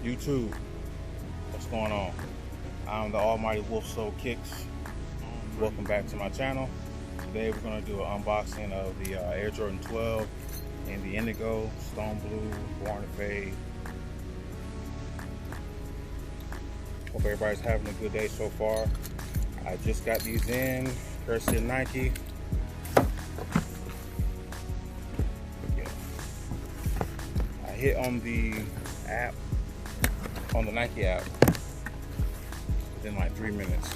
YouTube, what's going on? I'm the almighty Wolf Soul Kicks. Welcome back to my channel. Today we're going to do an unboxing of the Air Jordan 12 in the Indigo Stone Blue Born to Fade. Hope everybody's having a good day so far. I just got these in, courtesy of Nike. I hit on the app, on the Nike app, within like 3 minutes,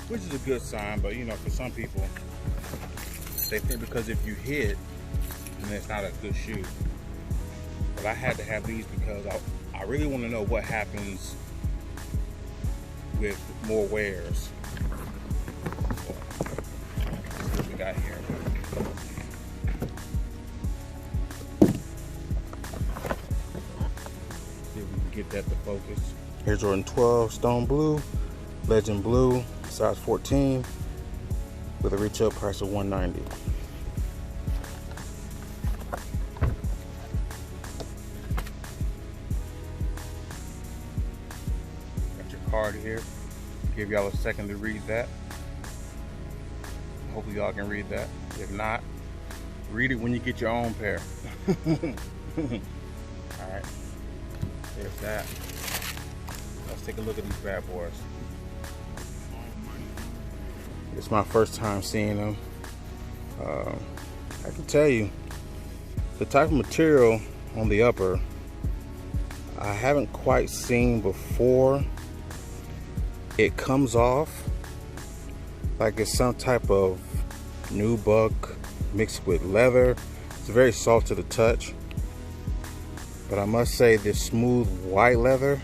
which is a good sign. But you know, for some people, they think because if you hit, then it's not a good shoe. But I had to have these because I really want to know what happens with more wears. What we got here? See if we can get that to focus. Here's Jordan 12 Stone Blue, Legend Blue, size 14, with a retail price of $190. Card here. Give y'all a second to read that. Hopefully y'all can read that. If not, read it when you get your own pair. Alright, there's that. Let's take a look at these bad boys. It's my first time seeing them. I can tell you the type of material on the upper I haven't quite seen before. It comes off like it's some type of nubuck mixed with leather. It's very soft to the touch, but I must say this smooth white leather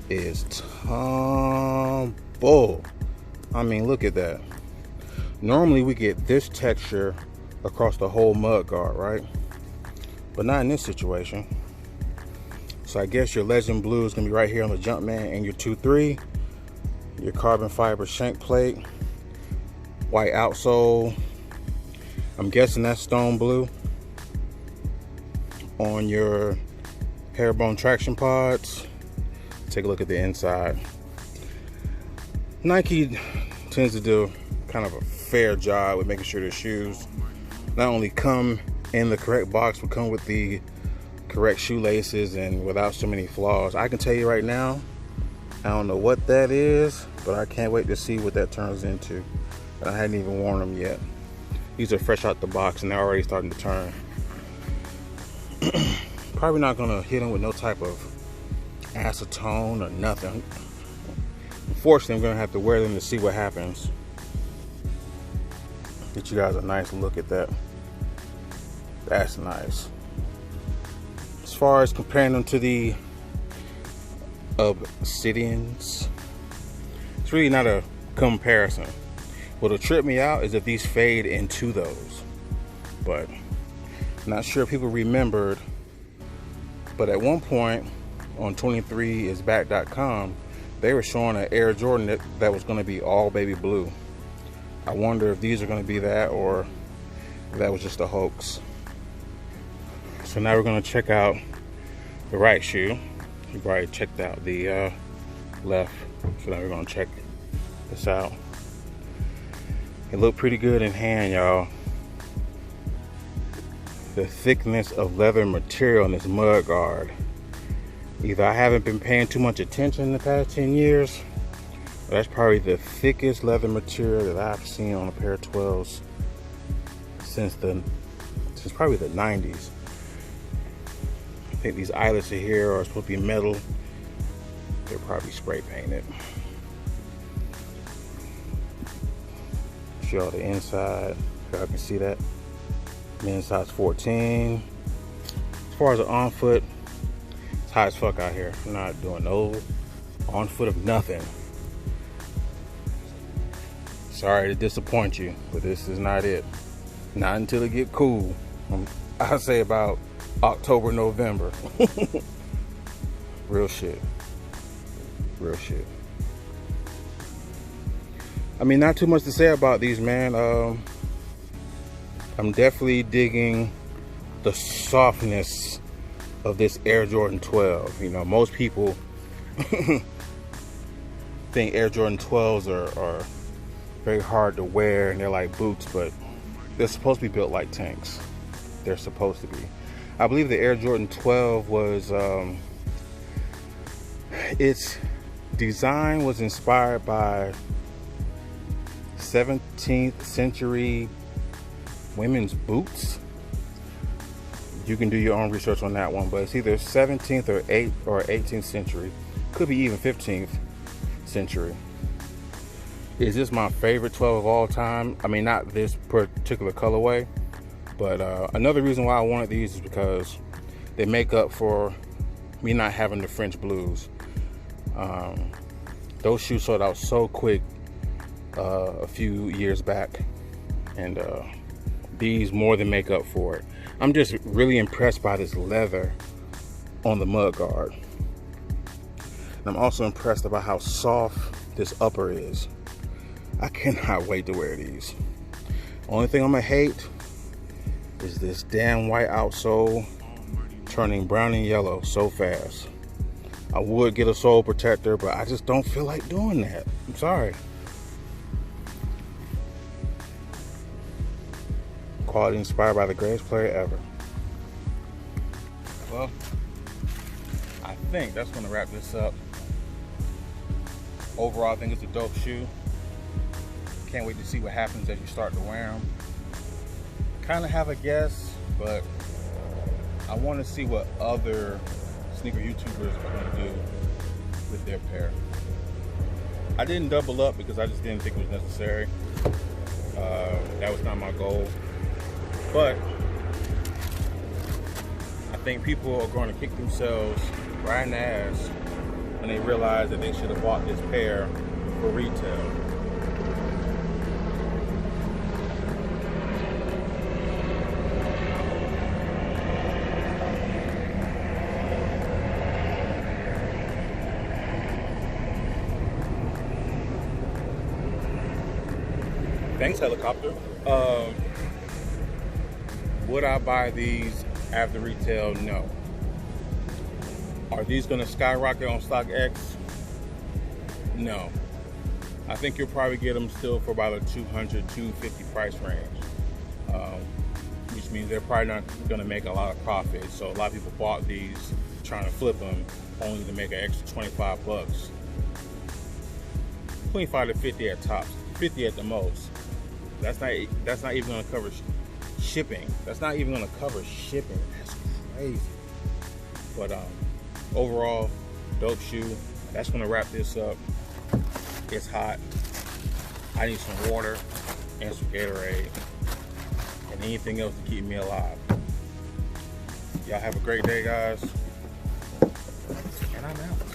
is tumble. I mean, look at that. Normally we get this texture across the whole mud guard, right? But not in this situation. So I guess your Legend Blue is gonna be right here on the Jumpman, and your 2-3. Your carbon fiber shank plate, white outsole. I'm guessing that's Stone Blue. On your herringbone traction pods. Take a look at the inside. Nike tends to do kind of a fair job with making sure their shoes not only come in the correct box, but come with the correct shoelaces and without so many flaws. I can tell you right now, I don't know what that is, but I can't wait to see what that turns into. And I hadn't even worn them yet. These are fresh out the box and they're already starting to turn. Probably not gonna hit them with no type of acetone or nothing. Unfortunately, I'm gonna have to wear them to see what happens. Get you guys a nice look at that. That's nice. As far as comparing them to the Obsidians, it's really not a comparison. What'll trip me out is if these fade into those, but I'm not sure if people remembered, but at one point on 23isback.com they were showing an Air Jordan that was going to be all baby blue. I wonder if these are going to be that, or if that was just a hoax. So now we're going to check out the right shoe. You've already checked out the left, so now we're gonna check this out. It looked pretty good in hand, y'all. The thickness of leather material in this mud guard. Either I haven't been paying too much attention in the past 10 years, but that's probably the thickest leather material that I've seen on a pair of 12s since probably the 90s. I think these eyelets are here are supposed to be metal. They're probably spray painted. Show y'all the inside. Y'all can see that. Men's size 14. As far as the on foot, it's hot as fuck out here. I'm not doing no on foot of nothing. Sorry to disappoint you, but this is not it. Not until it get cool. I'd say about October, November. Real shit. Real shit. I mean, not too much to say about these, man. I'm definitely digging the softness of this Air Jordan 12. You know, most people think Air Jordan 12s are very hard to wear and they're like boots, but they're supposed to be built like tanks. They're supposed to be. I believe the Air Jordan 12 was, its design was inspired by 17th century women's boots. You can do your own research on that one, but it's either 17th or 8th or 18th century. Could be even 15th century. Is this my favorite 12 of all time? I mean, not this particular colorway, but another reason why I wanted these is because they make up for me not having the French blues. Those shoes sold out so quick a few years back, and these more than make up for it. I'm just really impressed by this leather on the mud guard. And I'm also impressed about how soft this upper is. I cannot wait to wear these. Only thing I'm gonna hate is this damn white outsole turning brown and yellow so fast. I would get a sole protector, but I just don't feel like doing that. I'm sorry. Quality inspired by the greatest player ever. Well, I think that's gonna wrap this up. Overall, I think it's a dope shoe. Can't wait to see what happens as you start to wear them. Kind of have a guess, but I want to see what other sneaker YouTubers are going to do with their pair. I didn't double up because I just didn't think it was necessary. That was not my goal. But I think people are going to kick themselves right in the ass when they realize that they should have bought this pair for retail. Thanks, helicopter. Would I buy these after retail? No. Are these going to skyrocket on StockX? No. I think you'll probably get them still for about a $200, $250 price range, which means they're probably not going to make a lot of profit. So a lot of people bought these trying to flip them only to make an extra 25 bucks. 25 to 50 at tops, 50 at the most. That's not even going to cover shipping. That's not even going to cover shipping. That's crazy. But overall, dope shoe. That's going to wrap this up. It's hot. I need some water and some Gatorade and anything else to keep me alive. Y'all have a great day, guys. And I'm out.